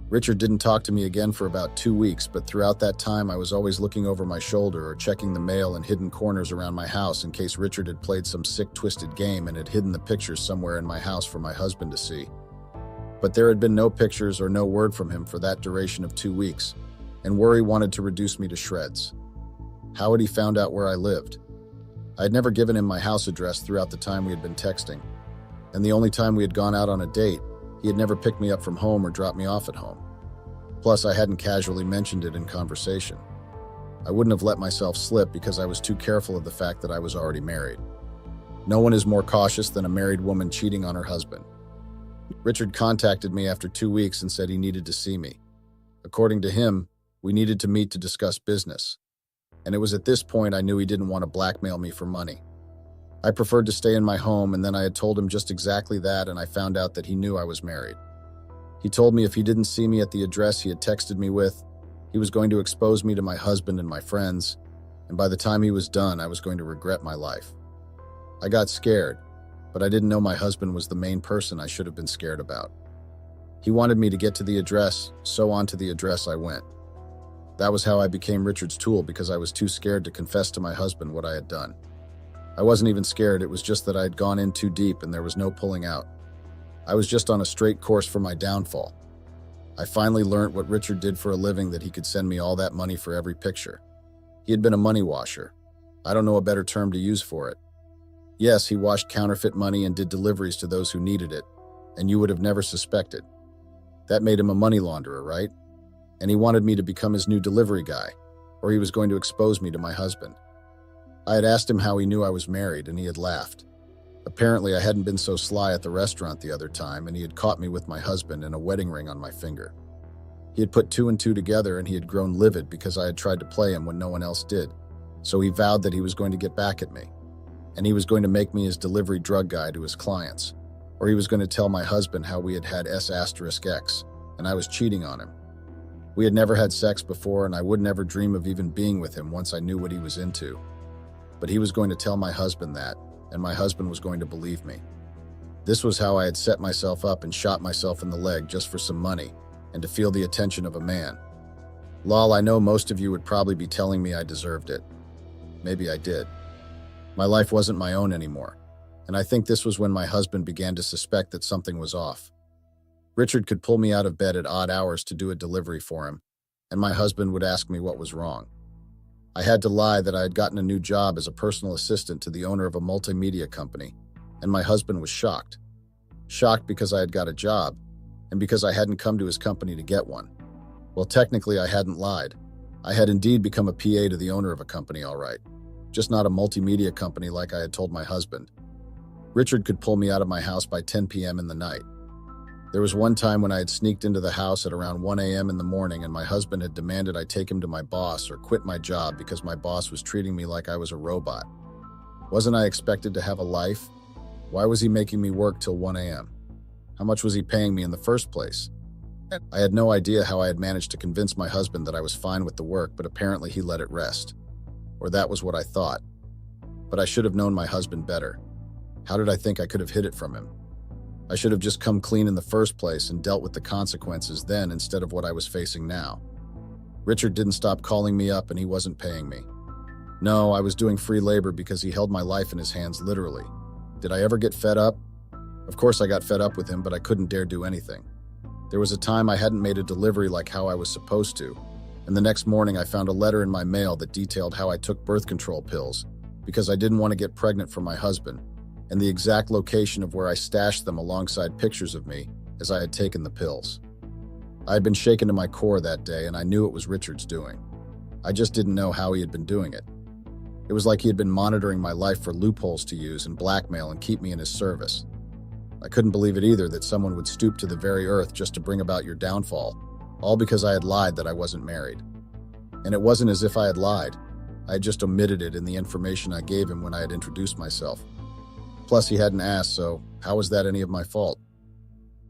Speaker 1: Richard didn't talk to me again for about 2 weeks, but throughout that time I was always looking over my shoulder or checking the mail in hidden corners around my house in case Richard had played some sick, twisted game and had hidden the pictures somewhere in my house for my husband to see. But there had been no pictures or no word from him for that duration of 2 weeks, and worry wanted to reduce me to shreds. How had he found out where I lived? I had never given him my house address throughout the time we had been texting, and the only time we had gone out on a date, he had never picked me up from home or dropped me off at home. Plus, I hadn't casually mentioned it in conversation. I wouldn't have let myself slip because I was too careful of the fact that I was already married. No one is more cautious than a married woman cheating on her husband. Richard contacted me after 2 weeks and said he needed to see me. According to him, we needed to meet to discuss business. And it was at this point I knew he didn't want to blackmail me for money. I preferred to stay in my home, and then I had told him just exactly that, and I found out that he knew I was married. He told me if he didn't see me at the address he had texted me with, he was going to expose me to my husband and my friends, and by the time he was done, I was going to regret my life. I got scared, but I didn't know my husband was the main person I should have been scared about. He wanted me to get to the address, so on to the address I went. That was how I became Richard's tool, because I was too scared to confess to my husband what I had done. I wasn't even scared, it was just that I had gone in too deep and there was no pulling out. I was just on a straight course for my downfall. I finally learned what Richard did for a living, that he could send me all that money for every picture. He had been a money washer. I don't know a better term to use for it. Yes, he washed counterfeit money and did deliveries to those who needed it, and you would have never suspected. That made him a money launderer, right? And he wanted me to become his new delivery guy, or he was going to expose me to my husband. I had asked him how he knew I was married, and he had laughed. Apparently, I hadn't been so sly at the restaurant the other time, and he had caught me with my husband and a wedding ring on my finger. He had put 2 and 2 together, and he had grown livid because I had tried to play him when no one else did. So he vowed that he was going to get back at me, and he was going to make me his delivery drug guy to his clients, or he was going to tell my husband how we had had S*X, and I was cheating on him. We had never had sex before, and I would never dream of even being with him once I knew what he was into. But he was going to tell my husband that, and my husband was going to believe me. This was how I had set myself up and shot myself in the leg just for some money, and to feel the attention of a man. Lol, I know most of you would probably be telling me I deserved it. Maybe I did. My life wasn't my own anymore, and I think this was when my husband began to suspect that something was off. Richard could pull me out of bed at odd hours to do a delivery for him, and my husband would ask me what was wrong. I had to lie that I had gotten a new job as a personal assistant to the owner of a multimedia company, and my husband was shocked. Shocked because I had got a job, and because I hadn't come to his company to get one. Well, technically I hadn't lied. I had indeed become a PA to the owner of a company, all right. Just not a multimedia company like I had told my husband. Richard could pull me out of my house by 10 p.m. in the night. There was one time when I had sneaked into the house at around 1 a.m. in the morning, and my husband had demanded I take him to my boss or quit my job because my boss was treating me like I was a robot. Wasn't I expected to have a life? Why was he making me work till 1 a.m.? How much was he paying me in the first place? I had no idea how I had managed to convince my husband that I was fine with the work, but apparently he let it rest. Or that was what I thought. But I should have known my husband better. How did I think I could have hid it from him? I should have just come clean in the first place and dealt with the consequences then instead of what I was facing now. Richard didn't stop calling me up, and he wasn't paying me. No, I was doing free labor because he held my life in his hands literally. Did I ever get fed up? Of course I got fed up with him, but I couldn't dare do anything. There was a time I hadn't made a delivery like how I was supposed to, and the next morning I found a letter in my mail that detailed how I took birth control pills because I didn't want to get pregnant for my husband, and the exact location of where I stashed them alongside pictures of me as I had taken the pills. I had been shaken to my core that day, and I knew it was Richard's doing. I just didn't know how he had been doing it. It was like he had been monitoring my life for loopholes to use and blackmail and keep me in his service. I couldn't believe it either that someone would stoop to the very earth just to bring about your downfall, all because I had lied that I wasn't married. And it wasn't as if I had lied. I had just omitted it in the information I gave him when I had introduced myself. Plus, he hadn't asked, so how was that any of my fault?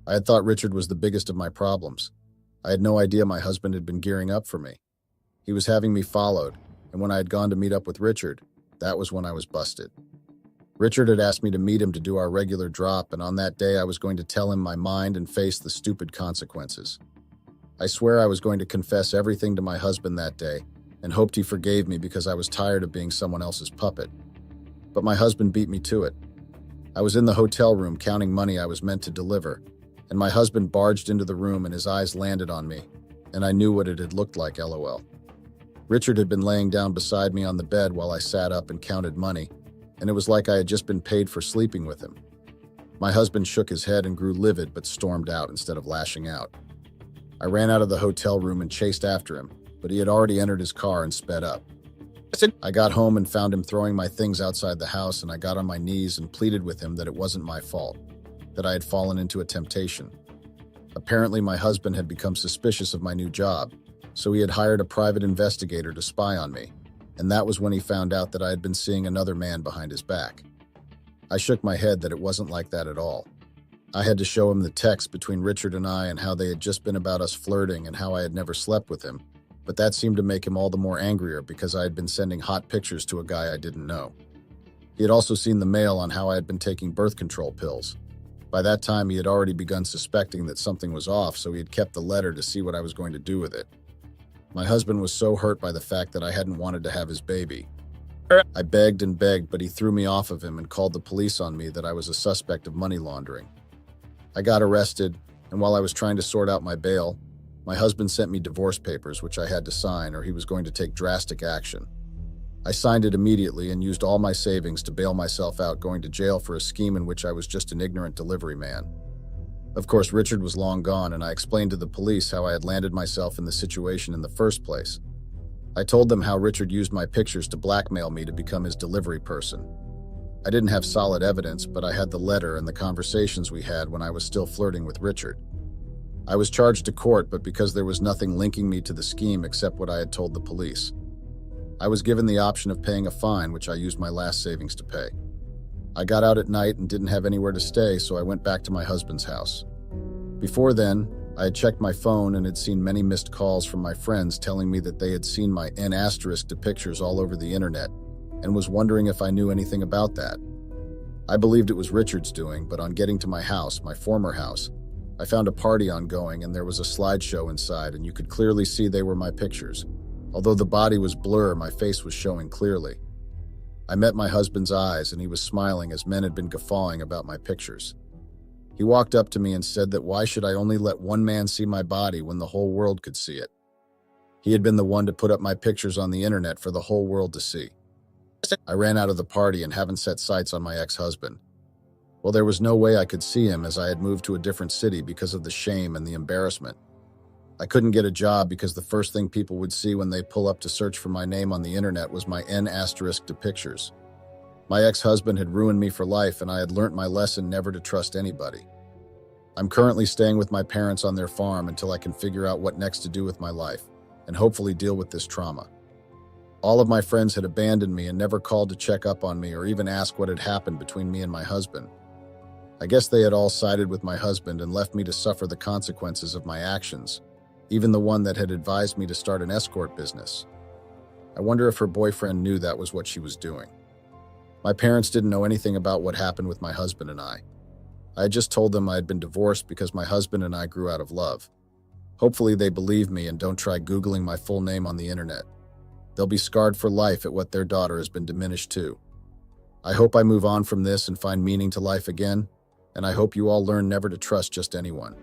Speaker 1: I had thought Richard was the biggest of my problems. I had no idea my husband had been gearing up for me. He was having me followed, and when I had gone to meet up with Richard, that was when I was busted. Richard had asked me to meet him to do our regular drop, and on that day I was going to tell him my mind and face the stupid consequences. I swear I was going to confess everything to my husband that day, and hoped he forgave me because I was tired of being someone else's puppet. But my husband beat me to it. I was in the hotel room counting money I was meant to deliver, and my husband barged into the room and his eyes landed on me, and I knew what it had looked like, LOL. Richard had been laying down beside me on the bed while I sat up and counted money, and it was like I had just been paid for sleeping with him. My husband shook his head and grew livid but stormed out instead of lashing out. I ran out of the hotel room and chased after him, but he had already entered his car and sped up. I got home and found him throwing my things outside the house, and I got on my knees and pleaded with him that it wasn't my fault, that I had fallen into a temptation. Apparently, my husband had become suspicious of my new job, so he had hired a private investigator to spy on me, and that was when he found out that I had been seeing another man behind his back. I shook my head that it wasn't like that at all. I had to show him the text between Richard and I and how they had just been about us flirting and how I had never slept with him, but that seemed to make him all the more angrier because I had been sending hot pictures to a guy I didn't know. He had also seen the mail on how I had been taking birth control pills. By that time, he had already begun suspecting that something was off, so he had kept the letter to see what I was going to do with it. My husband was so hurt by the fact that I hadn't wanted to have his baby. I begged and begged, but he threw me off of him and called the police on me that I was a suspect of money laundering. I got arrested, and while I was trying to sort out my bail, my husband sent me divorce papers, which I had to sign, or he was going to take drastic action. I signed it immediately and used all my savings to bail myself out, going to jail for a scheme in which I was just an ignorant delivery man. Of course, Richard was long gone, and I explained to the police how I had landed myself in the situation in the first place. I told them how Richard used my pictures to blackmail me to become his delivery person. I didn't have solid evidence, but I had the letter and the conversations we had when I was still flirting with Richard. I was charged to court, but because there was nothing linking me to the scheme except what I had told the police. I was given the option of paying a fine, which I used my last savings to pay. I got out at night and didn't have anywhere to stay, so I went back to my husband's house. Before then, I had checked my phone and had seen many missed calls from my friends telling me that they had seen my N** to pictures all over the internet and was wondering if I knew anything about that. I believed it was Richard's doing, but on getting to my house, my former house, I found a party ongoing and there was a slideshow inside and you could clearly see they were my pictures. Although the body was blur, my face was showing clearly. I met my husband's eyes and he was smiling as men had been guffawing about my pictures. He walked up to me and said that why should I only let one man see my body when the whole world could see it? He had been the one to put up my pictures on the internet for the whole world to see. I ran out of the party and haven't set sights on my ex-husband. Well, there was no way I could see him as I had moved to a different city because of the shame and the embarrassment. I couldn't get a job because the first thing people would see when they pull up to search for my name on the internet was my N* to pictures. My ex-husband had ruined me for life and I had learnt my lesson never to trust anybody. I'm currently staying with my parents on their farm until I can figure out what next to do with my life and hopefully deal with this trauma. All of my friends had abandoned me and never called to check up on me or even ask what had happened between me and my husband. I guess they had all sided with my husband and left me to suffer the consequences of my actions, even the one that had advised me to start an escort business. I wonder if her boyfriend knew that was what she was doing. My parents didn't know anything about what happened with my husband and I. I had just told them I had been divorced because my husband and I grew out of love. Hopefully they believe me and don't try Googling my full name on the internet. They'll be scarred for life at what their daughter has been diminished to. I hope I move on from this and find meaning to life again, and I hope you all learn never to trust just anyone.